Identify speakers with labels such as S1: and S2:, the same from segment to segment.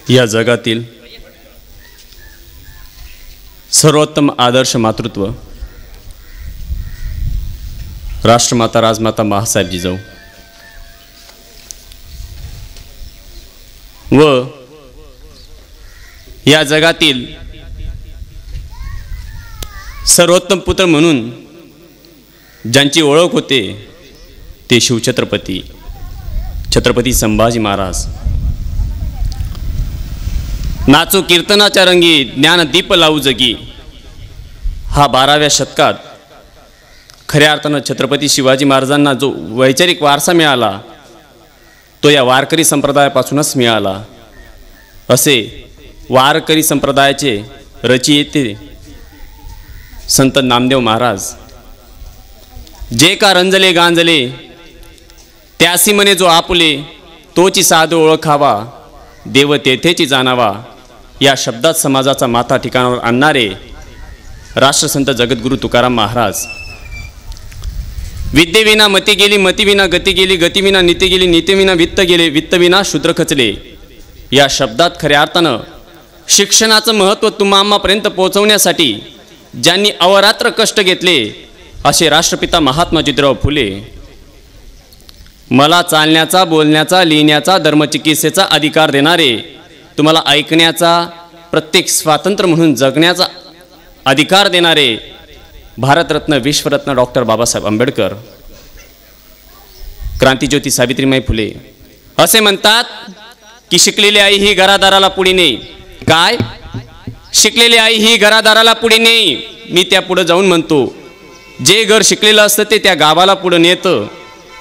S1: या जगातील सर्वोत्तम आदर्श मातृत्व राष्ट्रमाता राजमाता महासाहेब जिजाऊ व या जगातील सर्वोत्तम पुत्र म्हणून ज्यांची ओळख होते ते शिवछत्रपती छत्रपती संभाजी महाराज। नाचो कीर्तनाच्या रंगी ज्ञानदीप लावू जगी हा 12व्या शतकात खऱ्या अर्थानं छत्रपती शिवाजी महाराजांना जो वैचारिक वारसा मिळाला तो या वारकरी संप्रदायापासूनच मिळाला असे वारकरी संप्रदायाचे रचयिते संत नामदेव महाराज। जे का रंजले गांजले त्यासी म्हणे जो आपुले तोची साधू ओळखावा देव तेथेची जाणावा या शब्दात समाजाचा माथा ठिकाणावर आणणारे राष्ट्रसंत जगद्गुरु तुकाराम महाराज। विद्येविना मती गेली मतीविना गती गेली गतीविना नीती गेली नीतीविना वित्त गेले वित्तविना शूद्र खचले या शब्दात खऱ्या अर्थानं शिक्षणाचं महत्त्व तुम्हापर्यंत पोहोचवण्यासाठी ज्यांनी अवरात्र कष्ट घेतले असे राष्ट्रपिता महात्मा ज्योतिराव फुले। मला चालण्याचा बोलण्याचा लिहिण्याचा धर्मचिकित्सेचा अधिकार देणारे तुम्हाला ऐकण्याचा प्रत्येक स्वातंत्र्य म्हणून जगण्याचा अधिकार देणारे भारतरत्न विश्वरत्न डॉक्टर बाबासाहेब आंबेडकर। क्रांतिज्योती सावित्रीबाई फुले असे म्हणतात की शिकलेली आई ही घरादाराला पुढे नेई। काय शिकलेली आई ही घरादाराला पुढे नेई। मी त्या पुढे जाऊन म्हणतो जे घर शिकलेलं असतं ते त्या गावाला पुढे नेतं,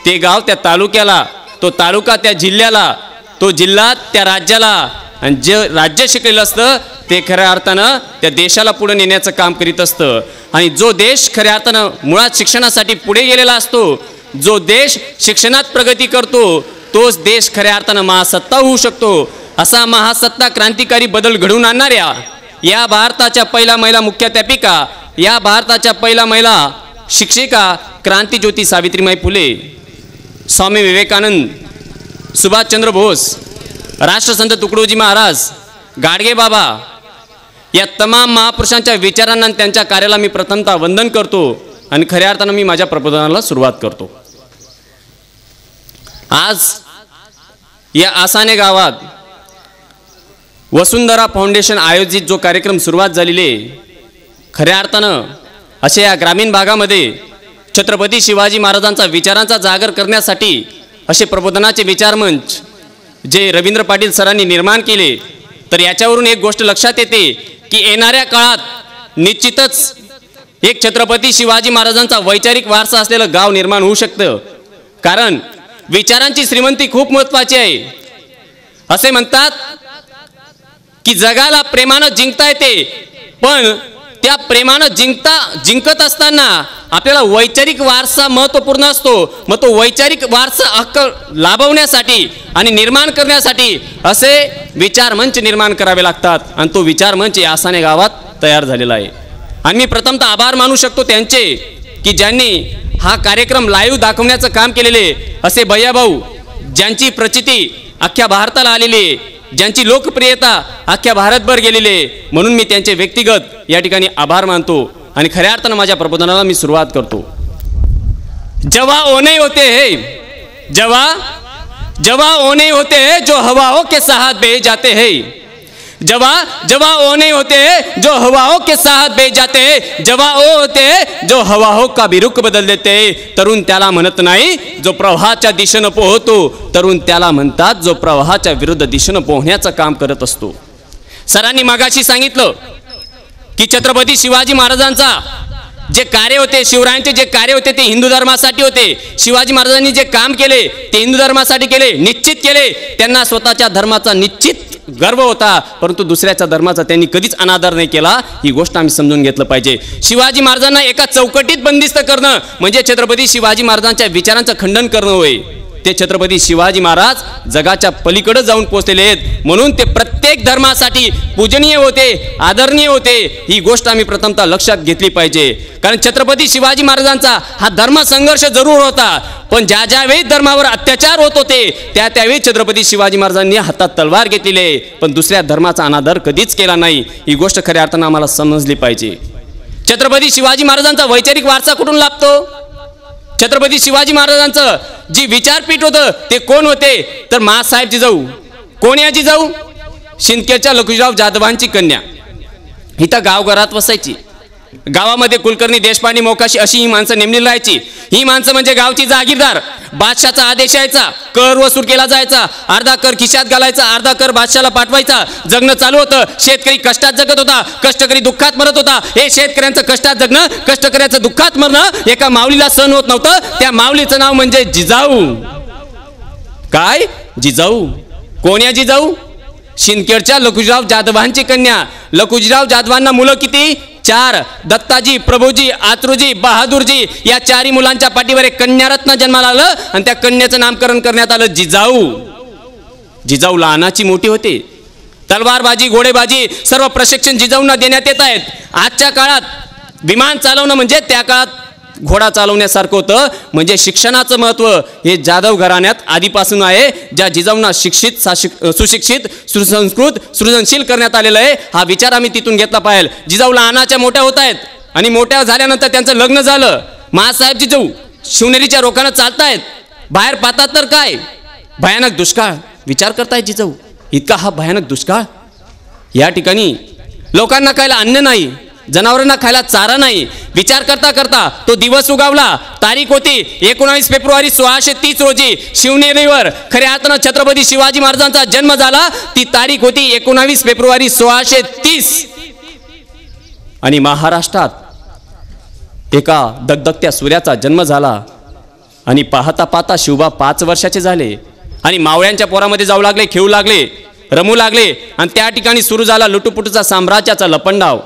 S1: ते गाव त्या तालुक्याला, तो तालुका त्या जिल्ह्याला, तो जिल्हा त्या राज्याला आणि जे राज्य शिकलेलं असतं ते खऱ्या अर्थानं त्या देशाला पुढे नेण्याचं काम करीत असतं। आणि जो देश खऱ्या अर्थानं मुळात शिक्षणासाठी पुढे गेलेला असतो, जो देश शिक्षणात प्रगती करतो तोच देश खऱ्या अर्थानं महासत्ता होऊ शकतो। असा महासत्ता क्रांतिकारी बदल घडवून आणणाऱ्या या भारताच्या पहिल्या महिला मुख्याध्यापिका, या भारताच्या पहिल्या महिला शिक्षिका क्रांतिज्योती सावित्रीबाई फुले, स्वामी विवेकानंद, सुभाषचंद्र बोस, राष्ट्रसंत तुकडोजी महाराज, गाडगे बाबा या तमाम महापुरुषांच्या विचारांना आणि त्यांच्या कार्याला मी प्रथमतः वंदन करतो आणि खऱ्या अर्थानं मी माझ्या प्रबोधनाला सुरुवात करतो। आज या आसाने गावात वसुंधरा फाउंडेशन आयोजित जो कार्यक्रम सुरुवात झालेली आहे, खऱ्या अर्थानं अशा या ग्रामीण भागामध्ये छत्रपती शिवाजी महाराजांचा विचारांचा जागर करण्यासाठी असे प्रबोधनाचे विचारमंच जे रवींद्र पाटील सरांनी निर्माण केले, तर याच्यावरून एक गोष्ट लक्षात येते की येणाऱ्या काळात निश्चितच एक छत्रपती शिवाजी महाराजांचा वैचारिक वारसा असलेलं गाव निर्माण होऊ शकतं। कारण विचारांची श्रीमंती खूप महत्त्वाची आहे। असे म्हणतात की जगाला प्रेमानं जिंकता येते, पण त्या प्रेमानं जिंकत असताना आपल्याला वैचारिक वारसा महत्त्वपूर्ण असतो। मग तो वैचारिक वारसा हक्क लाभवण्यासाठी आणि निर्माण करण्यासाठी असे विचार मंच निर्माण करावे लागतात आणि तो विचार मंच या आसाने गावात तयार झालेला आहे। आणि मी प्रथमतः आभार मानू शकतो त्यांचे की ज्यांनी हा कार्यक्रम लाईव्ह दाखवण्याचं काम केलेले असे भैयाभाऊ, ज्यांची प्रचिती अख्ख्या भारताला आलेली आहे, ज्यांची लोकप्रियता अख्ख्या भारतभर गेलेली आहे, म्हणून मी त्यांचे व्यक्तिगत या ठिकाणी आभार मानतो आणि खऱ्या अर्थानं माझ्या प्रबोधनाला मी सुरुवात करतो। जवा ओ नहीं होते हैं, जवा ओ नहीं होते हैं जो हवाओं के साथ बह जाते हैं, जवा ओ नहीं होते हैं जो हवाओं के साथ बह जाते हैं, जवा ओ होते हैं जो हवाओं का भी रुख बदल देते हैं। तरुण त्याला म्हणत नाही जो प्रवाहाच्या दिशेनं पोहतो, तरुण त्याला म्हणतात जो प्रवाहाच्या विरुद्ध दिशेनं पोहण्याचं काम करत असतो। सरांनी मागाशी सांगितलं की छत्रपती शिवाजी महाराजांचा जे कार्य होते, शिवरायांचे जे कार्य होते ते हिंदू धर्मासाठी होते। शिवाजी महाराजांनी जे काम केले ते हिंदू धर्मासाठी केले, निश्चित केले। त्यांना स्वतःच्या धर्माचा निश्चित गर्व होता, परंतु दुसऱ्याच्या धर्माचा त्यांनी कधीच अनादर नाही केला। ही गोष्ट आम्ही समजून घेतलं पाहिजे। शिवाजी महाराजांना एका चौकटीत बंदिस्त करणं म्हणजे छत्रपती शिवाजी महाराजांच्या विचारांचं खंडन करणं होय। ते छत्रपती शिवाजी महाराज जगाच्या पलीकडे जाऊन पोहोचलेले आहेत, म्हणून ते प्रत्येक धर्मासाठी पूजनीय होते, आदरणीय होते. ही गोष्ट आम्ही प्रथमतः लक्षात घेतली पाहिजे. कारण छत्रपती शिवाजी महाराजांचा हा धर्म संघर्ष जरूर होता, पण ज्या ज्यावेळी धर्मावर अत्याचार होत होते त्यावेळी छत्रपती शिवाजी महाराजांनी हातात तलवार घेतलेली आहे, पण दुसऱ्या धर्माचा अनादर कधीच केला नाही. ही गोष्ट खऱ्या अर्थानं आम्हाला समजली पाहिजे. छत्रपती शिवाजी महाराजांचा वैचारिक वारसा कुठून लाभतो? छत्रपती शिवाजी महाराजांचं जी विचारपीठ होतं ते कोण होते? तर माँसाहेब जिजाऊ. कोण या जिजाऊ? शिंदखेडच्या लखुजीराव जाधवांची कन्या. इथं गावघरात वसायची. गावामध्ये कुलकर्णी, देशपांडे, मोकाशी अशी ही माणसं नेमलेली राहायची. ही माणसं म्हणजे गावची जागीरदार. बादशाचा आदेश यायचा, कर वसूल केला जायचा, अर्धा कर खिशात घालायचा, अर्धा कर बादशाला पाठवायचा. जगणं चालू होतं. शेतकरी कष्टात जगत होता, कष्टकरी दुःखात मरत होता. हे शेतकऱ्यांचं कष्टात जगणं, कष्टकऱ्याचं दुःखात मरणं एका माऊलीला सहन होत नव्हतं. त्या माऊलीचं नाव म्हणजे जिजाऊ. काय? जिजाऊ. कोण या जिजाऊ? शिंदखेडच्या लखुजीराव जाधवांची कन्या. लखुजीराव जाधवांना मुलं किती? 4. दत्ताजी, प्रभूजी, आत्रुजी, बहादूरजी या 4 मुलांच्या पाठीवर एक कन्यारत्न जन्माला आलं आणि त्या कन्याचं नामकरण करण्यात आलं जिजाऊ. जिजाऊ लहानाची मोठी होते. तलवारबाजी, घोडेबाजी सर्व प्रशिक्षण जिजाऊंना देण्यात येत आहेत. आजच्या काळात विमान चालवणं म्हणजे त्या काळात घोडा चालवण्यासारखं होतं. म्हणजे शिक्षणाचं महत्त्व हे जाधव घराण्यात आधीपासून आहे. ज्या जिजाऊंना शिक्षित, सुशिक्षित, सुसंस्कृत, सृजनशील करण्यात आलेलं आहे. हा विचार आम्ही तिथून घेतला पाहिजे. जिजाऊ लहानाच्या मोठ्या होत आहेत आणि मोठ्या झाल्यानंतर त्यांचं लग्न झालं. माँसाहेब जिजाऊ शिवनेरीच्या रोखानं चालतायत. बाहेर पाहतात तर काय भयानक दुष्काळ. विचार करतायत जिजाऊ, इतका हा भयानक दुष्काळ. या ठिकाणी लोकांना खायला अन्न नाही, जनावरांना खायला चारा नाही. विचार करता करता तो दिवस उगावला. तारीख होती 19 फेब्रुवारी 1630 रोजी शिवनेरीवर खऱ्या अर्थानं छत्रपती शिवाजी महाराजांचा जन्म झाला. ती तारीख होती 19 फेब्रुवारी 1630. आणि महाराष्ट्रात एका दगदगत्या सूर्याचा जन्म झाला. आणि पाहता पाहता शिवबा 5 वर्षाचे झाले आणि मावळ्यांच्या पोरामध्ये जाऊ लागले, खेळू लागले, रमू लागले. आणि त्या ठिकाणी सुरू झाला लुटुपुटूचा साम्राज्याचा लपंडाव.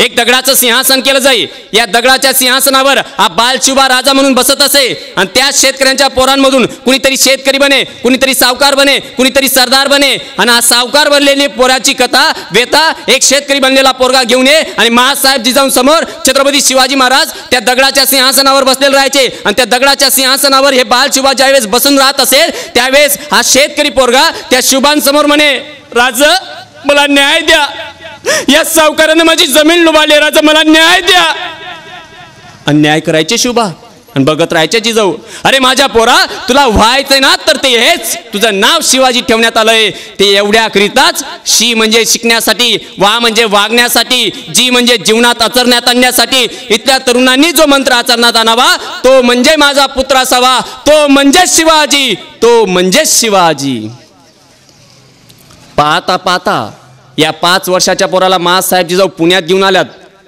S1: एक दगडाचं सिंहासन केलं जाई. या दगडाच्या सिंहासनावर हा बालशिवबा राजा म्हणून बसत असे. आणि त्या शेतकऱ्यांच्या पोरांमधून कुणीतरी शेतकरी बने, कुणीतरी सावकार बने, कुणीतरी सरदार बने. आणि हा सावकार बनलेली पोराची कथा व्यथा एक शेतकरी बनलेला पोरगा घेऊन ये आणि माँसाहेब जिजाऊंसमोर छत्रपती शिवाजी महाराज त्या दगडाच्या सिंहासनावर बसलेले राहायचे. आणि त्या दगडाच्या सिंहासनावर हे बालशिवबा ज्यावेळेस बसून राहत असेल त्यावेळेस हा शेतकरी पोरगा त्या शिवबांसमोर म्हणे, राजा मला न्याय द्या, या सावकारानं माझी जमीन लुबाडली, राजा मला न्याय द्या. अन्याय करायचे शिवबा आणि बघत राहायचे जिजाऊ. अरे माझ्या पोरा, तुला व्हायचंय ना तर ते हेच तुझं नाव शिवाजी ठेवण्यात आलंय. ते एवढ्याकरिताच शी म्हणजे शिकण्यासाठी, वा म्हणजे वागण्यासाठी, जी म्हणजे जीवनात आचरण्यात आणण्यासाठी. इथल्या तरुणांनी जो मंत्र आचरणात आणावा तो म्हणजे माझा पुत्र असावा, तो म्हणजे शिवाजी, तो म्हणजे शिवाजी. पाहता पाहता या 5 वर्षाच्या पोराला माँसाहेब जिजाऊ पुण्यात घेऊन आल्यात.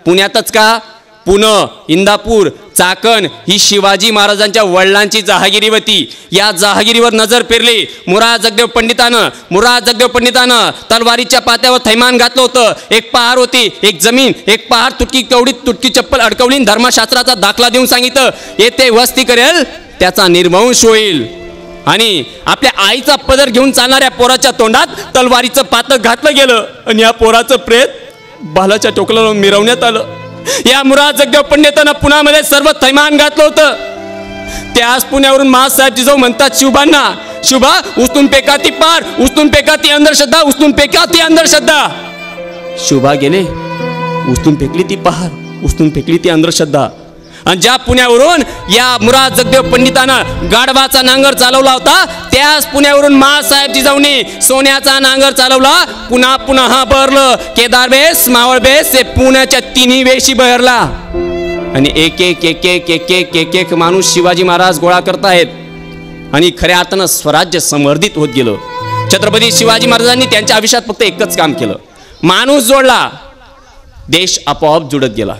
S1: पुण्यातच का, पुणे, इंदापूर, चाकण ही शिवाजी महाराजांच्या वडिलांची जहागिरी होती. या जहागिरीवर नजर फिरली. मुराद जगदेव पंडितानं तलवारीच्या पात्यावर थैमान घातलं होतं. एक पहार होती, एक जमीन, एक पहार तुटकी चप्पल अडकवली. धर्मशास्त्राचा दाखला देऊन सांगितलं, येथे वस्ती करेल त्याचा निर्वंश होईल. आणि आपल्या आईचा पदर घेऊन चालणाऱ्या पोराच्या तोंडात तलवारीचं पातळ घातलं गेलं आणि या पोराचं प्रेत बालाच्या टोकला मिरवण्यात आलं. या मुराद जगदेव पंडितांना पुण्यामध्ये सर्व थैमान घातलं होतं. त्याच पुण्यावरून माँसाहेब जिजाऊ म्हणतात शिवबांना, शिवबा उचलून फेका ती पार, उचलून फेका ती अंधश्रद्धा, उचलून फेका ती अंधश्रद्धा. शिवबा गेले, उचलून फेकली ती पहार, उचलून फेकली ती अंधश्रद्धा. आणि ज्या पुण्यावरून या मुराद जगदेव पंडितानं गाढवाचा नांगर चालवला होता त्याच पुण्यावरून माँसाहेब जिजाऊंनी सोन्याचा नांगर चालवला. पुन्हा पुन्हा बहरलं. केदार बेस, मावळ बेस हे पुण्याच्या 3 वेशी बहरला. आणि एक एक एक एक एक एक एक एक माणूस शिवाजी महाराज गोळा करतायत. आणि खऱ्या अर्थानं स्वराज्य समर्धित होत गेलं. छत्रपती शिवाजी महाराजांनी त्यांच्या आयुष्यात फक्त एकच काम केलं, माणूस जोडला, देश आपोआप जुळत गेला.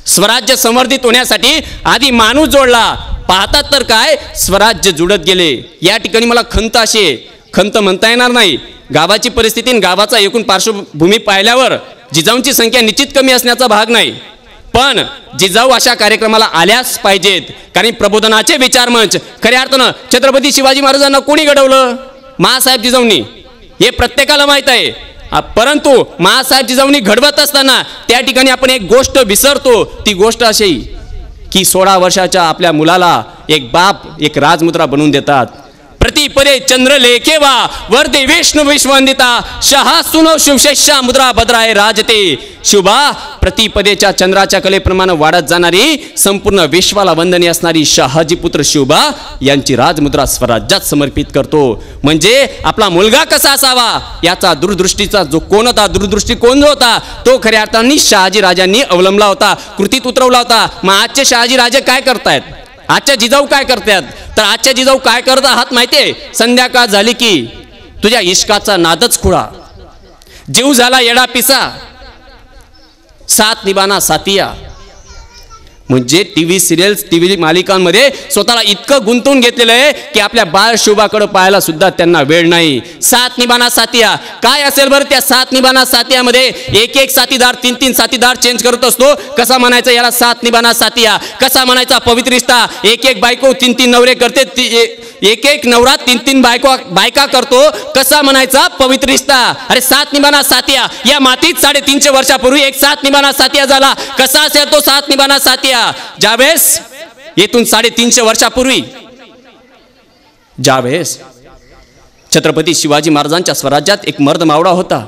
S1: स्वराज्य समर्धित होण्यासाठी आधी माणूस जोडला. पाहतात तर काय स्वराज्य जुळत गेले. या ठिकाणी मला खंत अशी आहे, खंत म्हणता येणार नाही. गावाची परिस्थिती, गावाचा एकूण पार्श्वभूमी पाहिल्यावर जिजाऊंची संख्या निश्चित कमी असण्याचा भाग नाही. पण जिजाऊ अशा कार्यक्रमाला आल्याच पाहिजेत, कारण प्रबोधनाचे विचार मंच खऱ्या अर्थानं छत्रपती शिवाजी महाराजांना कोणी घडवलं? महासाहेब जिजाऊंनी, हे प्रत्येकाला माहित आहे. परंतु महासाहेब जिजाऊंनी घडवत असताना त्या ठिकाणी आपण एक गोष्ट विसरतो. ती गोष्ट अशी की 16 वर्षाच्या आपल्या मुलाला एक बाप एक राजमुद्रा बनवून देतात. प्रतिपदे चंद्रलेखे वा वर्धे विष्णू विश्ववंदिता शहा सुनो शिवशेषा मुद्रा भद्राय राजते. शुभा प्रतिपदेच्या चंद्राच्या कलेप्रमाणे वाढत जाणारी संपूर्ण विश्वाला वंदनीय असणारी शहाजी पुत्र शिवबा यांची राजमुद्रा स्वराज्यात समर्पित करतो. म्हणजे आपला मुलगा कसा असावा याचा दूरदृष्टीचा जो कोण होता, दूरदृष्टी कोण जो होता तो खऱ्या अर्थाने शहाजी राजांनी अवलंबला होता, कृतीत उतरवला होता. मग आजचे शहाजी राजे काय करतायत? आजच्या जिजाऊ काय करतात? तर आजच्या जिजाऊ काय करत आहात माहितीये? संध्याकाळ झाली की तुझ्या इश्काचा नादच खुळा, जीव झाला येडा पिसा, सात निभाना सातिया. म्हणजे टीव्ही सिरियल्स, टीव्ही मालिकांमध्ये स्वतःला इतकं गुंतवून घेतलेलं आहे की आपल्या बाळ शोभाकडे पाहायला सुद्धा त्यांना वेळ नाही. सात निभाना सातिया काय असेल बरं? त्या सात निभाना सातियामध्ये एक एक साथीदार, तीन तीन साथीदार चेंज करत असतो. कसा म्हणायचा याला सात निभाना सातिया? कसा म्हणायचा पवित्र रिश्ता? एक एक बायको तीन तीन नवरे करते, एक एक नवरा तीन तीन बायका करतो. कसा म्हणायचा पवित्र रिश्ता? अरे सात निभाना सातिया. या मातीत 350 वर्षापूर्वी एक सात निभाना सातिया झाला. कसा असेल तो सात निभाना सातिया? ज्यावेळेस येथून 350 वर्षापूर्वी ज्यावेळेस छत्रपती शिवाजी महाराजांच्या स्वराज्यात एक मर्द मावळा होता,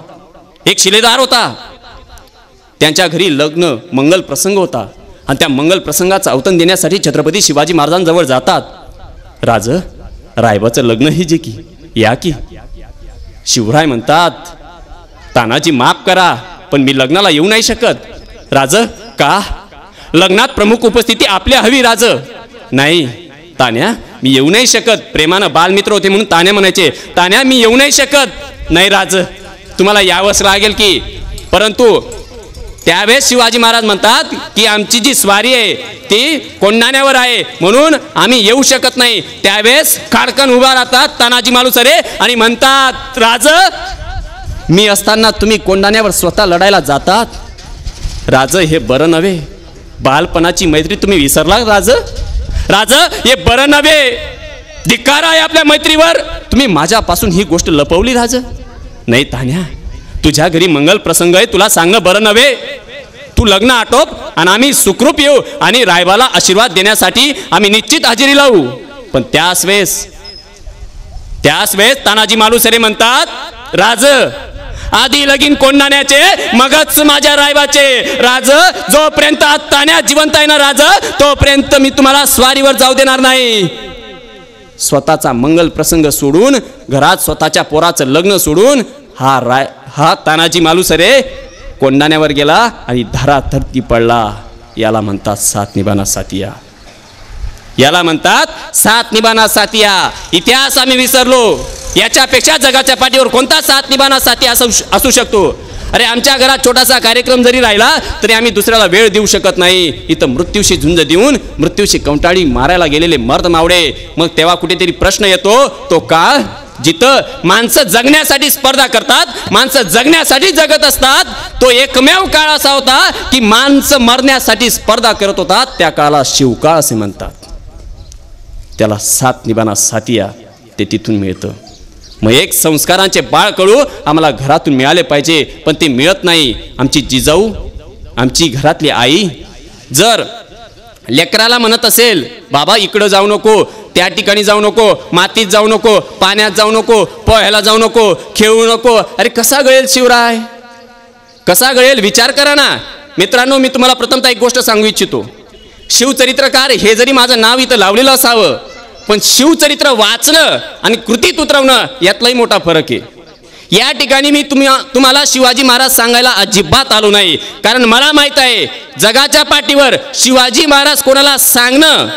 S1: एक शिलेदार होता. त्यांच्या घरी लग्न मंगल प्रसंग होता आणि त्या मंगल प्रसंगाचं अवतन देण्यासाठी छत्रपती शिवाजी महाराजांजवळ जातात. राज रायबाचं लग्न हे जे की या की. शिवराय म्हणतात तानाजी माफ करा पण मी लग्नाला येऊ नाही शकत. राज का? लग्नात प्रमुख उपस्थिती आपल्या हवी. राज नाही तान्या मी येऊ नाही शकत. प्रेमानं बालमित्र होते म्हणून तान्या म्हणायचे. तान्या मी येऊ नाही शकत. नाही राज तुम्हाला यावंच लागेल की. परंतु त्यावेळेस शिवाजी महाराज म्हणतात की आमची जी स्वारी आहे ती कोंढाण्यावर आहे म्हणून आम्ही येऊ शकत नाही. त्यावेळेस खाडकन उभा राहतात तानाजी मालुसरे आणि म्हणतात राज मी असताना तुम्ही कोंढाण्यावर स्वतः लढायला जातात. राज हे बरं नव्हे. बालपणाची मैत्री तुम्ही विसरला राज. राज हे बरं नव्हे. धिक्कार आहे आपल्या मैत्रीवर. तुम्ही माझ्यापासून ही गोष्ट लपवली राज. नाही तान्या तुझ्या घरी मंगल प्रसंग आहे, तुला सांगणं बरं नव्हे. तू लग्न आटोप आणि आम्ही सुखरूप येऊ आणि रायबाला आशीर्वाद देण्यासाठी आम्ही निश्चित हजेरी लावू. पण त्याच वेळेस तानाजी मालुसरे म्हणतात राज आधी लगीन कोंढाण्याचे मगच माझ्या रायबाचे. राज जोपर्यंत तान्या जिवंत आहे ना राज तोपर्यंत मी तुम्हाला स्वारीवर जाऊ देणार नाही. स्वतःचा मंगल प्रसंग सोडून घरात स्वतःच्या पोराचं लग्न सोडून हा तानाजी मालुसरे कोंढाण्यावर गेला आणि धराधरती पडला. याला म्हणतात सात निभाना सातिया. याला म्हणतात सात निभाना सातिया. इतिहास आम्ही विसरलो. याच्यापेक्षा जगाच्या पाठीवर कोणता सात निभाना सातिया असू शकतो? अरे आमच्या घरात छोटासा कार्यक्रम जरी राहिला तरी आम्ही दुसऱ्याला वेळ देऊ शकत नाही. इथं मृत्यूशी झुंज देऊन मृत्यूशी कंटाळी मारायला गेलेले मर्द मावळे. मग तेव्हा कुठेतरी प्रश्न येतो तो काळ जिथं माणसं जगण्यासाठी स्पर्धा करतात, माणसं जगण्यासाठी जगत असतात, तो एकमेव काळ असा होता की माणसं मरण्यासाठी स्पर्धा करत होतात. त्या काळाला शिवकाळ असे म्हणतात. त्याला सात निभाना सातिया ते तिथून मिळतं. मग एक संस्कारांचे बाळकडू आम्हाला घरातून मिळाले पाहिजे पण ते मिळत नाही. आमची जिजाऊ आमची घरातली आई जर लेकराला म्हणत असेल बाबा इकडं जाऊ नको, त्या ठिकाणी जाऊ नको, मातीत जाऊ नको, पाण्यात जाऊ नको, पोहायला जाऊ नको, खेळू नको, अरे कसा गळेल शिवराय? कसा गळेल? विचार करा ना मित्रांनो. मी तुम्हाला प्रथमतः एक गोष्ट सांगू इच्छितो. शिवचरित्रकार हे जरी माझं नाव इथं लावलेलं असावं पण शिवचरित्र वाचणं आणि कृतीत उतरवणं यातलाही मोठा फरक आहे. या ठिकाणी मी तुम्हाला शिवाजी महाराज सांगायला अजिबात आलो नाही, कारण मला माहित आहे जगाच्या पाठीवर शिवाजी महाराज कोणाला सांगणं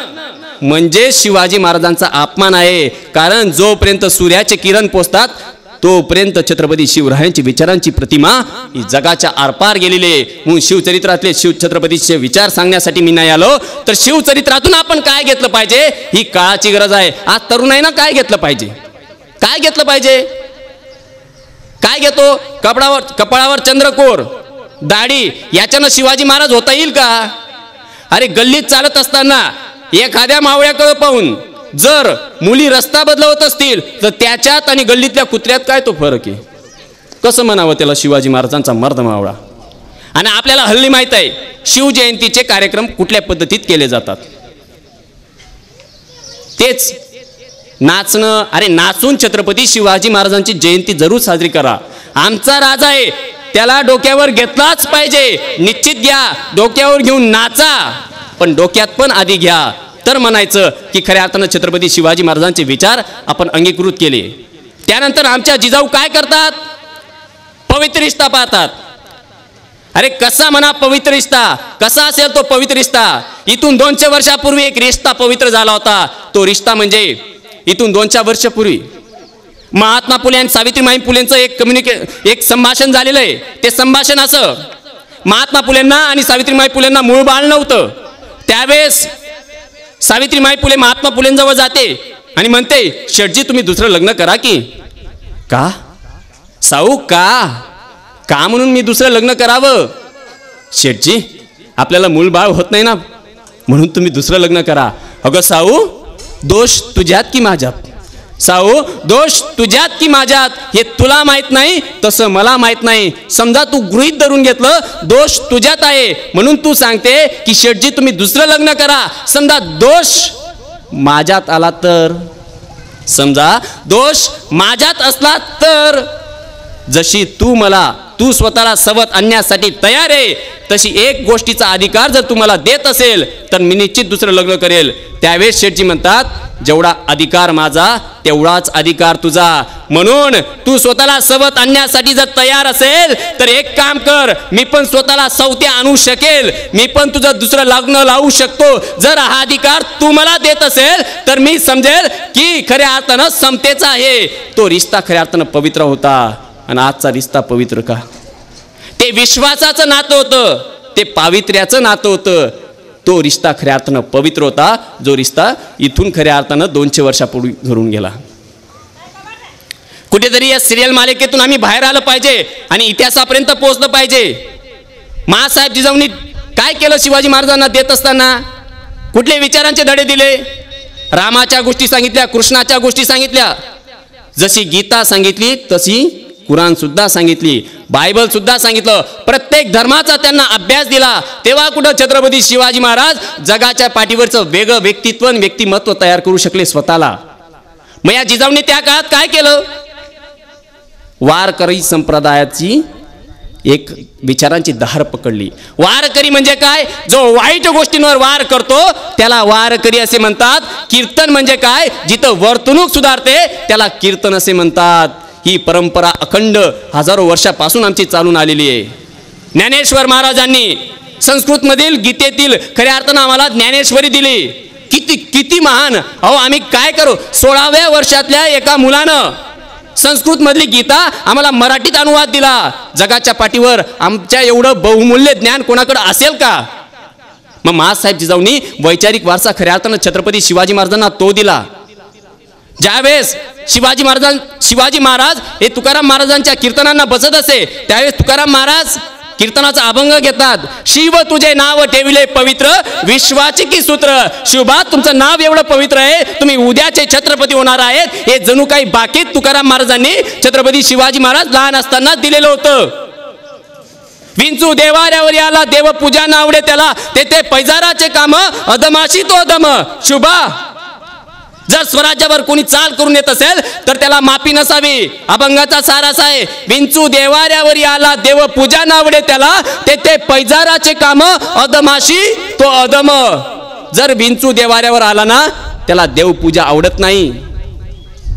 S1: म्हणजे शिवाजी महाराजांचा अपमान आहे. कारण जोपर्यंत सूर्याचे किरण पोचतात तोपर्यंत छत्रपती शिवरायांची विचारांची प्रतिमा ही जगाच्या आरपार गेलेली आहे. म्हणून शिवचरित्रातले छत्रपतीचे विचार सांगण्यासाठी मी नाही आलो. तर शिवचरित्रातून आपण काय घेतलं पाहिजे ही काळाची गरज आहे. आज तरुणाईना काय घेतलं पाहिजे? काय घेतलं पाहिजे? काय घेतो? कपाळावर चंद्रकोर, दाढी याच्यानं शिवाजी महाराज होता येईल का? अरे गल्लीत चालत असताना एखाद्या मावळ्याकडे पाहून जर मुली रस्ता बदलवत असतील तर त्याच्यात आणि गल्लीतल्या कुत्र्यात काय तो फरक आहे? कसं म्हणावं त्याला शिवाजी महाराजांचा मर्द मावळा? आणि आपल्याला हल्ली माहित आहे शिवजयंतीचे कार्यक्रम कुठल्या पद्धतीत केले जातात. तेच नाचणं. अरे नाचून छत्रपती शिवाजी महाराजांची जयंती जरूर साजरी करा. आमचा राजा आहे त्याला डोक्यावर घेतलाच पाहिजे. निश्चित घ्या, डोक्यावर घेऊन नाचा, पण डोक्यात पण आधी घ्या. तर म्हणायचं की खऱ्या अर्थानं छत्रपती शिवाजी महाराजांचे विचार आपण अंगीकृत केले. त्यानंतर आमच्या जिजाऊ काय करतात? पवित्र रिश्ता पाहतात. अरे कसा म्हणा पवित्र रिश्ता? कसा असेल तो पवित्र रिश्ता? इथून 200 वर्षापूर्वी एक रिश्ता पवित्र झाला होता. तो रिश्ता म्हणजे इथून 200 वर्षापूर्वी महात्मा फुले आणि सावित्रीबाई फुलेंचं एक संभाषण झालेलं आहे. ते संभाषण असं, महात्मा फुलेंना आणि सावित्रीबाई फुलेंना मूळ बाळ नव्हतं. त्यावेळेस सावित्रीबाई फुले महात्मा फुलेंजवळ जाते आणि म्हणते, शेठजी तुम्ही दुसरं लग्न करा की. का साऊ? का म्हणून मी दुसरं लग्न करावं? शेठजी आपल्याला मूळ बाळ होत नाही ना, म्हणून तुम्ही दुसरं लग्न करा. अगं साऊ दोष तुझ्यात की माझ्यात? साऊ दोष तुझ्यात की माझ्यात हे तुला माहित नाही, तसं मला माहित नाही. समजा तू गृहीत धरून घेतलं दोष तुझ्यात आहे म्हणून तू सांगते की शेठजी तुम्ही दुसरं लग्न करा. समजा दोष माझ्यात आला तर? समजा दोष माझ्यात असला तर? जशी तू स्वतःला सवत आणण्यासाठी तयार आहे तशी एक गोष्टीचा अधिकार जर तुम्हाला देत असेल तर मी निश्चित दुसरं लग्न करेल. त्यावेळेस शेठजी म्हणतात, जेवढा अधिकार माझा तेवढाच अधिकार तुझा. म्हणून तू स्वतःला सवत आणण्यासाठी जर तयार असेल तर एक काम कर, मी पण स्वतःला सवत्या आणू शकेल. मी पण तुझं दुसरं लग्न लावू शकतो. जर हा अधिकार तू मला देत असेल तर मी समजेल की खऱ्या अर्थानं समतेचा आहे. तो रिश्ता खऱ्या अर्थानं पवित्र होता. आणि आजचा रिश्ता पवित्र का? ते विश्वासाचं नातं होतं, ते पावित्र्याचं नातं होतं. तो रिश्ता खऱ्या अर्थानं पवित्र होता, जो रिश्ता इथून खऱ्या अर्थानं 200 वर्षापूर्वी घडून गेला. कुठेतरी या सिरियल मालिकेतून आम्ही बाहेर आलं पाहिजे आणि इतिहासापर्यंत पोहोचलं पाहिजे. महासाहेब जिजाऊंनी काय केलं शिवाजी महाराजांना देत असताना? कुठले विचारांचे धडे दिले? रामाच्या गोष्टी सांगितल्या, कृष्णाच्या गोष्टी सांगितल्या. जशी गीता सांगितली तशी कुराण सुद्धा सांगितली, बायबल सुद्धा सांगितलं. प्रत्येक धर्माचा त्यांना अभ्यास दिला. तेव्हा कुठं छत्रपती शिवाजी महाराज जगाच्या पाठीवरचं वेगळं व्यक्तित्व आणि व्यक्तिमत्व तयार करू शकले स्वतःला. मग या जिजाऊंनी त्या काळात काय केलं? वारकरी संप्रदायाची एक विचारांची धार पकडली. वारकरी म्हणजे काय? जो वाईट गोष्टींवर वार करतो त्याला वारकरी असे म्हणतात. कीर्तन म्हणजे काय? जिथं वर्तणूक सुधारते त्याला कीर्तन असे म्हणतात. ही परंपरा अखंड हजारो वर्षापासून आमची चालून आलेली आहे. ज्ञानेश्वर महाराजांनी संस्कृतमधील गीतेतील खऱ्या अर्थानं आम्हाला ज्ञानेश्वरी दिली. किती महान! अहो आम्ही काय करू? 16व्या वर्षातल्या एका मुलानं संस्कृत मधली गीता आम्हाला मराठीत अनुवाद दिला. जगाच्या पाठीवर आमच्या एवढं बहुमूल्य ज्ञान कोणाकडे असेल का? मग महासाहेब जिजाऊंनी वैचारिक वारसा खऱ्या अर्थानं छत्रपती शिवाजी महाराजांना तो दिला. ज्यावेळेस शिवाजी महाराज हे तुकाराम महाराजांच्या कीर्तनांना बसत असे त्यावेळेस तुकाराम महाराज कीर्तनाचा अभंग घेतात. शिव तुझे नाव ठेविले पवित्र, विश्वाचे की सूत्र. शिवबा तुमचं नाव एवढं पवित्र आहे, तुम्ही उद्याचे छत्रपती होणार आहेत. हे जणू काही बाकीत तुकाराम महाराजांनी छत्रपती शिवाजी महाराज लहान असताना दिलेलं होतं. विंचू देवाऱ्यावर याला देव पूजा नावडे त्याला, ते पैजाराचे काम अधमाशी तो अधम. शिवबा जर स्वराज्यावर कोणी चाल करून येत असेल तर त्याला माफी नसावी. अभंगाचा सार असा आहे, विंचू देवाऱ्यावर आला देव पूजा नावडे त्याला, ते पैजाराचे काम अधमाशी तो अधम. जर विंचू देवाऱ्यावर आला ना त्याला देवपूजा आवडत नाही.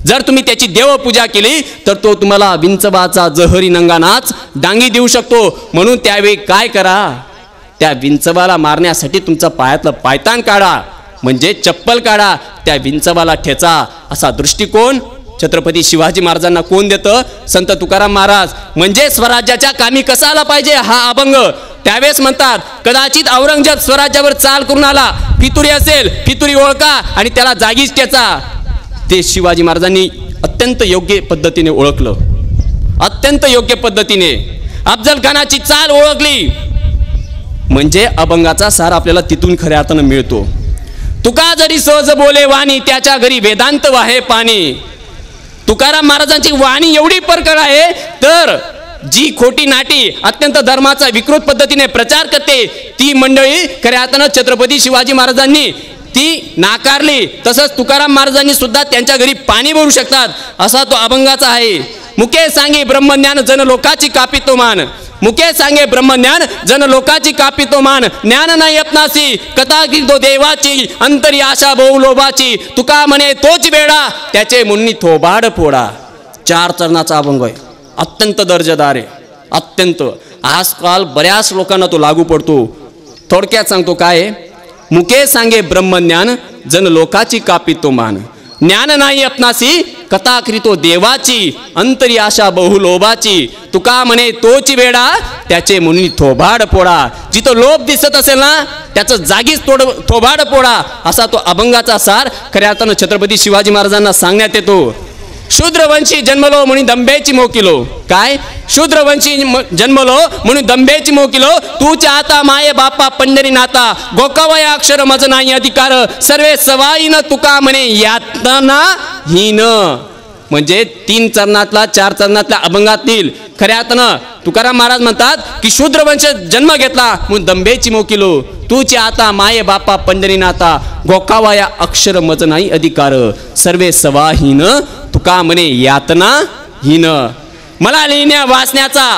S1: जर तुम्ही त्याची देवपूजा केली तर तो तुम्हाला विंचवाचा जहरी नंगानाच डांगी देऊ शकतो. म्हणून त्यावेळी काय करा? त्या विंचवाला मारण्यासाठी तुमचा पायातलं पायतान काढा, म्हणजे चप्पल काढा, त्या विंचवाला ठेचा. असा दृष्टिकोन छत्रपती शिवाजी महाराजांना कोण देतं? संत तुकाराम महाराज. म्हणजे स्वराज्याच्या कामी कसा आला पाहिजे हा अभंग. त्यावेळेस म्हणतात, कदाचित औरंगजेब स्वराज्यावर चाल करून आला, फितुरी असेल, फितुरी ओळखा आणि त्याला जागीच ठेचा. ते शिवाजी महाराजांनी अत्यंत योग्य पद्धतीने ओळखलं, अत्यंत योग्य पद्धतीने. अफजल खानाची चाल ओळखली म्हणजे अभंगाचा सार आपल्याला तिथून खऱ्या अर्थानं मिळतो. तुका जरी सहज बोले वाणी त्याच्या घरी वेदांत वाहे पाणी. तुकाराम महाराजांची वाणी एवढी परखड आहे तर जी खोटी नाटी अत्यंत धर्माचा विकृत पद्धतीने प्रचार करते ती मंडळी खऱ्या अर्थानं छत्रपती शिवाजी महाराजांनी ती नाकारली. तसंच तुकाराम महाराजांनी सुद्धा त्यांच्या घरी पाणी भरू शकतात असा तो अभंगाचा आहे. मुके सांगे ब्रह्मज्ञान जन लोकाची कापितो मान. मुके सांगे ब्रह्मज्ञान जन लोकाची कापितो मान. ज्ञान नाही अपनासी कथा गिरतो देवाची अंतरी आशा बहु लोभाची. तुका म्हणे तोच वेडा त्याचे मुन्नी थोबाड फोडा. 4 चरणाचा अभंग आहे. अत्यंत दर्जेदार आहे. अत्यंत आजकाल बऱ्याच लोकांना तो लागू पडतो. थोडक्यात सांगतो काय आहे. मुके सांगे ब्रह्मज्ञान जन लोकाची कापितो मान. ज्ञान नाही अपनासी कथा करीतो देवाची अंतरी आशा बहु लोभाची. तुका म्हणे तोच वेडा त्याचे मुनी थोबाड पोडा. जिथं लोभ दिसत असेल ना त्याचं जागीच थोबाड पोडा असा तो अभंगाचा सार खऱ्या अर्थानं छत्रपती शिवाजी महाराजांना सांगण्यात येतो. शूद्रवंशी जन्मलो म्हणून दंभेची मोकिलो. काय शूद्रवंशी जन्मलो म्हणून दंभेची मोकिलो. तूच्या आता माये बापा पंढरी नाता गोकवय अक्षर मज नाही अधिकार. सर्वे सवाईन तुका म्हणे यातना हीन. म्हणजे 3 चरणातला 4 चरणातल्या अभंगातील खऱ्या अर्थानं तुकाराम महाराज म्हणतात की शूद्रवंश जन्म घेतला म्हणून दंभेची मोकिलो. तूचे आता माये बापा पंढरीनाथा गोकावाया अक्षर मज नाही अधिकार. सर्वे सवाहीन तुका म्हणे यातना हीन. मला लिहिण्या वाचण्याचा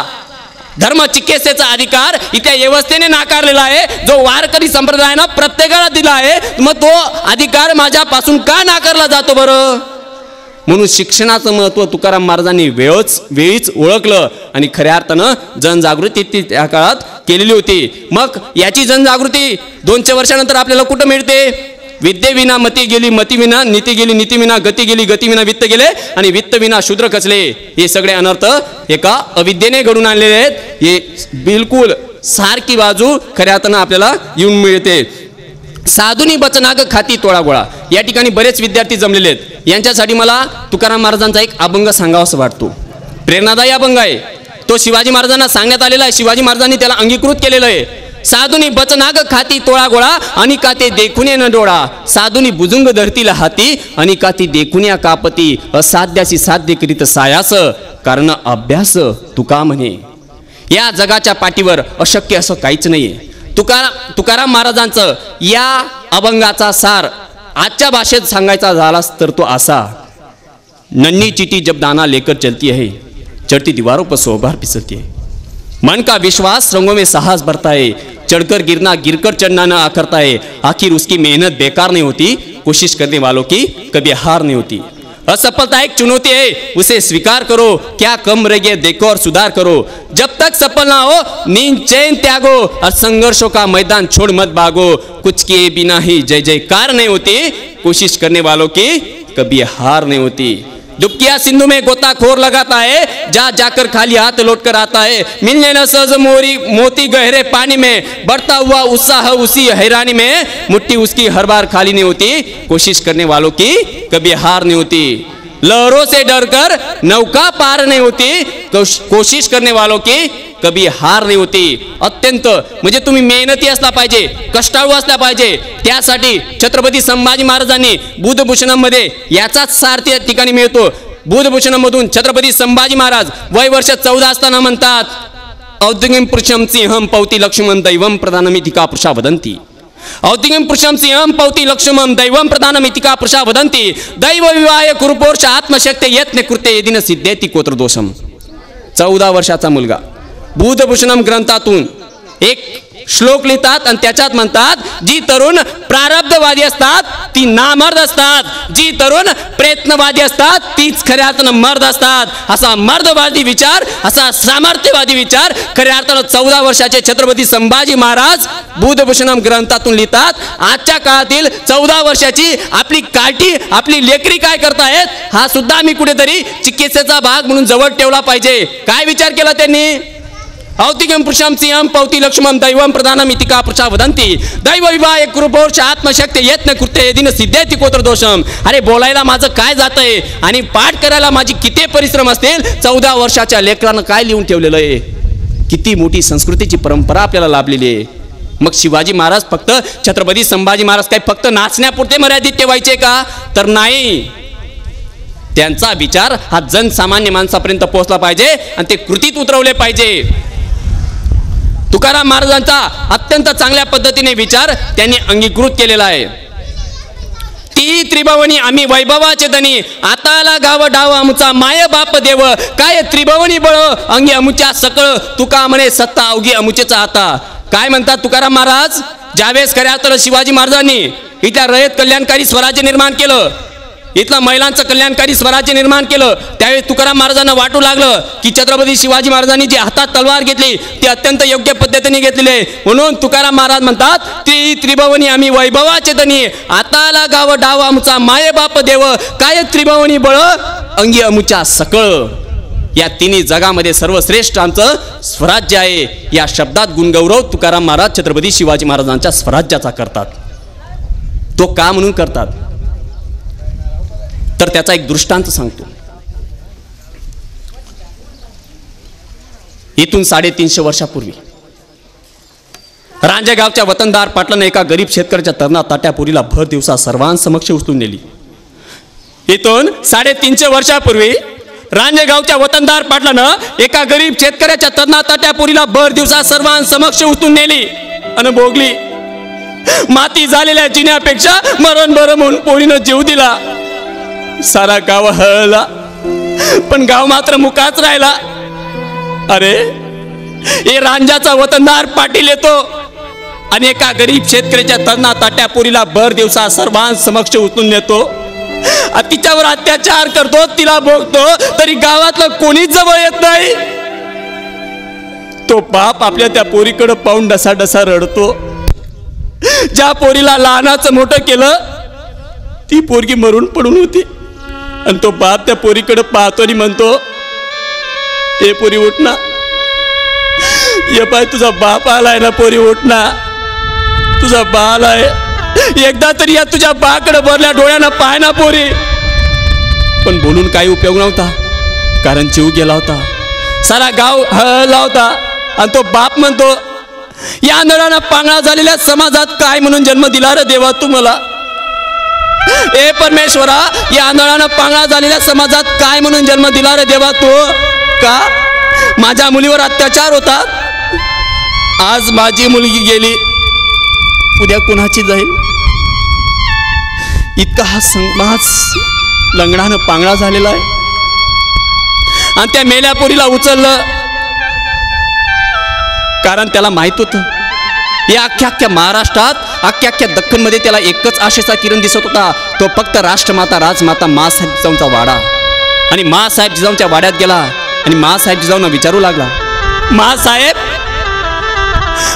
S1: धर्म चिकित्सेचा अधिकार इथे व्यवस्थेने नाकारलेला आहे. जो वारकरी संप्रदायानं प्रत्येकाला दिला आहे मग तो अधिकार माझ्यापासून का नाकारला जातो बरं. म्हणून शिक्षणाचं महत्त्व तुकाराम महाराजांनी वेळीच ओळखलं आणि खऱ्या अर्थानं जनजागृती त्या काळात केलेली होती. मग याची जनजागृती 200 वर्षानंतर आपल्याला कुठं मिळते. विद्येविना मती गेली मती विना नीती गेली नीती विना गती गेली गती विना वित्त गेले आणि वित्त विना शूद्र कचले. हे सगळे अनर्थ एका अविद्येने घडून आणलेले आहेत. हे बिलकुल सारखी बाजू खऱ्या अर्थानं आपल्याला येऊन मिळते. साधुनी बचनाग खाती तोळा गोळा. या ठिकाणी बरेच विद्यार्थी जमलेले आहेत. यांच्यासाठी मला तुकाराम महाराजांचा एक अभंग सांगावासा वाटतो. प्रेरणादायी अभंग आहे. तो शिवाजी महाराजांना सांगण्यात आलेला आहे. शिवाजी महाराजांनी त्याला अंगीकृत केलेलं आहे. साधुनी बचनाग खाती तोळा गोळा आणि का ते देखुने न डोळा. साधुनी भुजुंग धरतील हाती आणि का ती देखुन्या कापती. असाध्याशी साध्य करीत सायास कारण अभ्यास तुका म्हणे. या जगाच्या पाठीवर अशक्य असं काहीच नाहीये. तुकाराम महाराजांचं या अभंगाचा सार आजच्या भाषेत सांगायचा झालास तर तो असा. नन्ही चिटी जब दाना लेकर चलती है चढ़ती दीवारों पर सोभार फिसलती है. मन का विश्वास रंगों में साहस भरता है. चढ़कर गिरना गिरकर चढ़ना न आखरता है. आखिर उसकी मेहनत बेकार नहीं होती. कोशिश करने वालों की कभी हार नहीं होती. असफलता एक चुनौती है उसे स्वीकार करो. क्या कम रह गया देखो और सुधार करो. जब तक सफल ना हो नींद चैन त्यागो और संघर्षों का मैदान छोड़ मत भागो. कुछ किए बिना ही जय जयकार नहीं होती. कोशिश करने वालों की कभी हार नहीं होती. डुबकिया सिंधु में गोताखोर लगाता है जा जाकर खाली हाथ लौट कर आता है. मिलने न सहज मोती गहरे पानी में बढ़ता हुआ उत्साह उसी हैरानी में. मुट्ठी उसकी हर बार खाली नहीं होती. कोशिश करने वालों की कभी हार नहीं होती. लहरों से डरकर नौका पार नहीं होती. कोशिश करने वालों की कभी हार नाही होती. अत्यंत म्हणजे तुम्ही मेहनती असला पाहिजे कष्टाळू असला पाहिजे. त्यासाठी छत्रपती संभाजी महाराजांनी बुधभूषणामध्ये याचाच सार त्या ठिकाणी मिळतो. बुधभूषणामधून छत्रपती संभाजी महाराज वय वर्ष 14 असताना म्हणतात औद्योगिक पुरुषम सिंहम पौती लक्ष्मण दैवम प्रधानमितिका पुरुषा वदंती. औद्योगिक पुरुषम सिंहम पौती लक्ष्मण दैवम प्रधानमितिका पुरुषा वदंती. दैव विवाह कुरुपोर्ष आत्मशक्ती यत्न कृते यदिन सिद्धेती कोत्र दोषम. 14 वर्षाचा मुलगा बुधभूषणम ग्रंथातून एक श्लोक लिहितात आणि त्याच्यात म्हणतात जी तरुण प्रारब्धवादी असतात ती नामर्द असतात. जी तरुण प्रयत्नवादी असतात तीच खऱ्या अर्थानं मर्द असतात. असा मर्दवादी विचार असा सामर्थ्यवादी विचार खऱ्या अर्थानं 14 वर्षाचे छत्रपती संभाजी महाराज बुधभूषणम ग्रंथातून लिहितात. आजच्या काळातील 14 वर्षाची आपली काठी आपली लेकरी काय करतायत हा सुद्धा आम्ही कुठेतरी चिकित्सेचा भाग म्हणून जवळ ठेवला पाहिजे. काय विचार केला त्यांनी. औतिकम पुरुषम सिंहम पौती लक्ष्मण दैवम प्रधानमितिका पुरुषा वदंती. दैव विवाह कुरुपोर्ष आत्मशक्ती यत्न कृत्य यदिन सिद्धेती कोत्र दोषम. अरे बोलायला माझं काय जातंय आणि पाठ करायला माझी किती परिश्रम असतील. 14 वर्षाच्या लेकरानं काय लिहून ठेवलेलं आहे किती मोठी संस्कृतीची परंपरा आपल्याला लाभलेली आहे. मग शिवाजी महाराज फक्त छत्रपती संभाजी महाराज काय फक्त नाचण्यापुरते मर्यादित ठेवायचे का? तर नाही. त्यांचा विचार हा जनसामान्य माणसापर्यंत पोहोचला पाहिजे आणि ते कृतीत उतरवले पाहिजे. तुकाराम महाराजांचा अत्यंत चांगल्या पद्धतीने विचार त्यांनी अंगीकृत केलेला आहे. ती त्रिभुवनी आम्ही वैभवाचे धनी, आताला गाव डाव आमचा माय बाप देव, काय त्रिभुवनी बळ अंगी अमुच्या सकळ, तुका म्हणे सत्ता अवघी अमुचेचा आता. काय म्हणतात तुकाराम महाराज? ज्यावेळेस खऱ्या तर शिवाजी महाराजांनी इथल्या रयत कल्याणकारी स्वराज्य निर्माण केलं, इथलं महिलांचं कल्याणकारी स्वराज्य निर्माण केलं, त्यावेळेस तुकाराम महाराजांना वाटू लागलं की छत्रपती शिवाजी महाराजांनी जी हातात तलवार घेतली ती अत्यंत योग्य पद्धतीने घेतलेली आहे. म्हणून तुकाराम महाराज म्हणतात ती त्रिभुवनी आम्ही वैभवाचे धनी, आताला गाव डाव आमचा माय बाप देव, काय त्रिभुवनी बळ अंगी अमुच्या सकळ. या तिन्ही जगामध्ये सर्वश्रेष्ठ आमचं स्वराज्य आहे. या शब्दात गुणगौरव तुकाराम महाराज छत्रपती शिवाजी महाराजांच्या स्वराज्याचा करतात. तो का म्हणून करतात तर त्याचा एक दृष्टांत सांगतो. इथून 350 वर्षापूर्वी रांजेगावच्या वतनदार पाटलाने एका गरीब शेतकऱ्याच्या तरणा ताट्या पोरीला भर दिवसा सर्वांसमक्ष उचलून नेली. इथून 350 वर्षापूर्वी रांजेगावच्या वतनदार पाटलानं एका गरीब शेतकऱ्याच्या तरणा ताट्या पोरीला भर दिवसा सर्वांसमक्ष उचलून नेली आणि भोगली. माती झालेल्या जिन्यापेक्षा मरण बरं म्हणून पोरीनं जीव दिला. सारा गाव हळला पण गाव मात्र मुकाच राहिला. अरे हे रांजाचा वतनदार पाटील येतो आणि एका गरीब शेतकऱ्याच्या तरणा ताट्या पोरीला भर दिवसा सर्वांसमक्ष उचलून नेतो, तिच्यावर अत्याचार करतो, तिला भोगतो, तरी गावातलं कोणीच जवळ येत नाही. तो बाप आपल्या त्या पोरीकडे पाहून डसा डसा रडतो. ज्या पोरीला लहानाचं मोठं केलं ती पोरगी मरून पडून होती आणि तो बाप त्या पोरीकडे पाहतो आणि म्हणतो, ए पोरी उठ ना, ये पाय तुझा बाप आलाय ना, पोरी उठ ना, तुझा बाल आहे, एकदा तरी या तुझ्या बाकडे भरल्या डोळ्यानं पाय ना पोरी. पण बोलून काही उपयोग नव्हता, कारण जीव गेला होता. सारा गाव हळला होता आणि तो बाप म्हणतो, या नळानं पांगळा झालेल्या समाजात काय म्हणून जन्म दिला रे देवा तू मला? ए परमेश्वरा, या नळानं पांगळा झालेल्या समाजात काय म्हणून जन्म दिला रे देवा तू? का माझ्या मुलीवर अत्याचार होतात? आज माझी मुलगी गेली, उद्या कुणाची जाईल? इतका हा समाज लंगडानं पांगळा झालेला आहे. आणि त्या मेल्या पोरीला उचललं कारण त्याला माहित होतं या अख्ख्या महाराष्ट्रात, अख्ख्या दख्खनमध्ये त्याला एकच आशेचा किरण दिसत होता, तो फक्त राष्ट्रमाता राजमाता माँसाहेब जिजाऊंचा वाडा. आणि माँसाहेब जिजाऊंच्या वाड्यात गेला आणि माँसाहेब जिजाऊंना विचारू लागला, माँसाहेब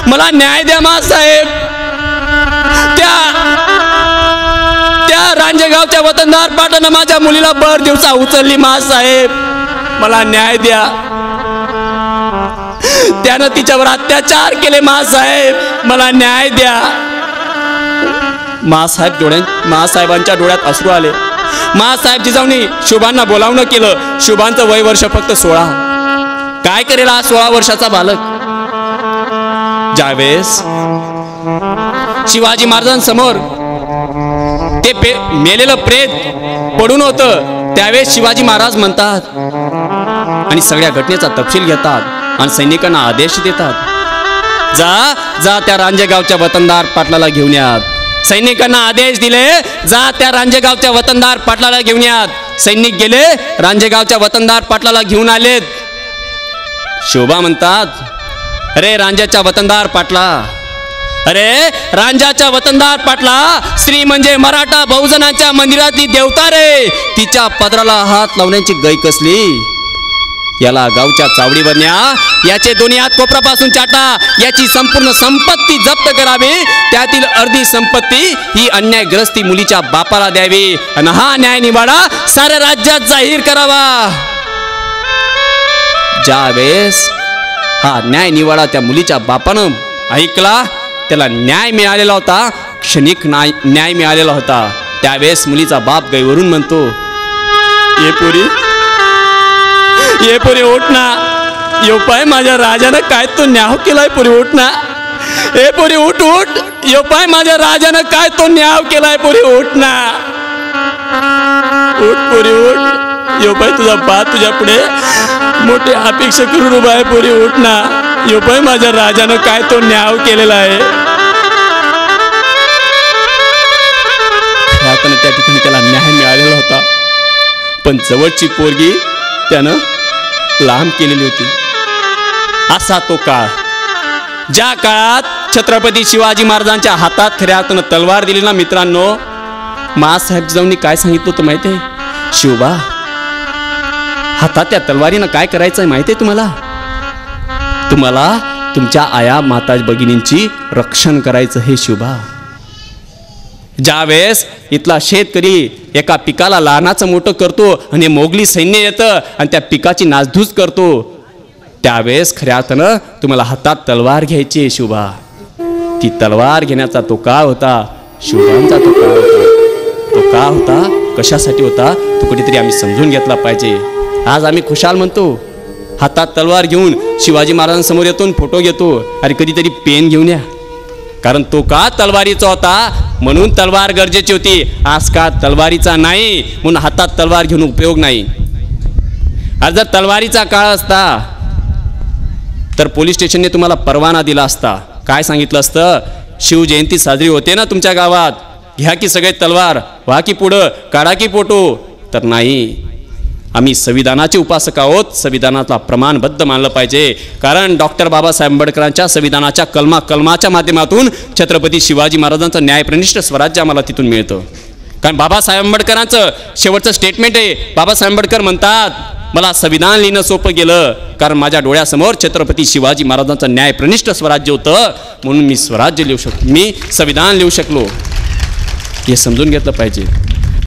S1: मला न्याय द्या माँसाहेब, त्या रांजेगावच्या वतनदार पाटलानं माझ्या मुलीला भर दिवसा उचलली, माँसाहेब मला न्याय द्या, त्यानं तिच्यावर अत्याचार केले, माँसाहेब मला न्याय द्या. माँसाहेबांच्या डोळ्यात अश्रू आले. माँसाहेब जिजाऊंनी शुभांना बोलावणं केलं. शुभांचं वय वर्ष फक्त 16. काय करेल हा 16 वर्षाचा बालक? ज्यावेळेस शिवाजी महाराजांसमोर ते मेलेलं प्रेत पडून होतं त्यावेळेस शिवाजी महाराज म्हणतात आणि सगळ्या घटनेचा तपशील घेतात आणि सैनिकांना आदेश देतात, जा जा त्या रांजेगावच्या वतनदार पाटलाला घेऊन यात. सैनिकांना आदेश दिले, जा त्या रांजेगावच्या वतनदार पाटलाला घेऊन यात. सैनिक गेले, रांजेगावच्या वतनदार पाटलाला घेऊन आलेत. शोभा म्हणतात, अरे रांजाच्या वतनदार पाटला, अरे रांजाच्या वतनदार पाटला, स्त्री म्हणजे मराठा बहुजनांच्या मंदिरातली देवता रे, तिच्या पदराला हात लावण्याची गै कसली? याला गावच्या चावडीवर न्या, याचे दोन्ही हात कोपरापासून चाटा, याची संपूर्ण संपत्ती जप्त करावी, त्यातील अर्धी संपत्ती ही अन्यायग्रस्ती मुलीच्या बापाला द्यावी आणि हा न्याय निवाडा साऱ्या राज्यात जाहीर करावा. ज्यावेळेस हा न्याय निवाडा त्या मुलीच्या बापानं ऐकला, त्याला न्याय मिळालेला होता, क्षणिक न्याय मिळालेला होता. त्यावेळेस मुलीचा बाप गैवरून म्हणतो, ये पोरी उठ ना, यो पाय माझ्या राजानं काय तो न्याव केलाय पोरी उठ ना. ए पोरी उठ उठ. यो पाय माझ्या राजानं काय तो न्याव केलाय पोरी उठ ना. उठ पोरी उठ. यो पाय तुझा बा तुझ्या पुढे मोठी अपेक्षा करून उभा आहे पोरी उठ ना. यो पाय माझ्या राजानं काय तो न्याव केलेला आहे. त्या ठिकाणी त्याला न्याय मिळालेला होता, पण जवळची पोरगी त्यानं लांब केलेली होती. असा तो काळ, ज्या काळात छत्रपती शिवाजी महाराजांच्या हातात खऱ्या अर्थानं तलवार दिली ना मित्रांनो. माँसाहेब जिजाऊंनी काय सांगितलं होतं माहिती आहे? शिवबा, हातात त्या तलवारीनं काय करायचं आहे माहिती आहे तुम्हाला? तुम्हाला तुमच्या आया माता भगिनींची रक्षण करायचं हे शिवबा. ज्या वेळेस इथला शेतकरी एका पिकाला लहानाचं मोठं करतो आणि मोगली सैन्य येतं आणि त्या पिकाची नासधूस करतो, त्यावेळेस खऱ्या अर्थानं तुम्हाला हातात तलवार घ्यायची आहे शिवबा. ती तलवार घेण्याचा तो काळ होता, शिवबांचा तो काळ होता. तो काळ होता कशासाठी होता तो कुठेतरी आम्ही समजून घेतला पाहिजे. आज आम्ही खुशाल म्हणतो, हातात तलवार घेऊन शिवाजी महाराजांसमोर येतो, फोटो घेतो. अरे कधीतरी पेन घेऊन या, कारण तो काळ तलवारीचा होता म्हणून तलवार गरजेची होती. आज काळ तलवारीचा नाही म्हणून हातात तलवार घेऊन उपयोग नाही. आज जर तलवारीचा काळ असता तर पोलीस स्टेशनने तुम्हाला परवाना दिला असता. काय सांगितलं असतं? शिवजयंती साजरी होते ना तुमच्या गावात, घ्या की सगळे तलवार, व्हा की पुढं, काढा की फोटो. तर नाही, आम्ही संविधानाचे उपासक आहोत, संविधानाला प्रमाणबद्ध मानलं पाहिजे. कारण डॉक्टर बाबासाहेब आंबेडकरांच्या संविधानाच्या कलमाच्या माध्यमातून छत्रपती शिवाजी महाराजांचं न्यायप्रनिष्ठ स्वराज्य आम्हाला तिथून मिळतं. कारण बाबासाहेब आंबेडकरांचं शेवटचं स्टेटमेंट आहे. बाबासाहेब आंबेडकर म्हणतात, मला संविधान लिहिणं सोपं गेलं कारण माझ्या डोळ्यासमोर छत्रपती शिवाजी महाराजांचं न्यायप्रनिष्ठ स्वराज्य होतं, म्हणून मी स्वराज्य लिहू शकलो, मी संविधान लिहू शकलो. हे समजून घेतलं पाहिजे.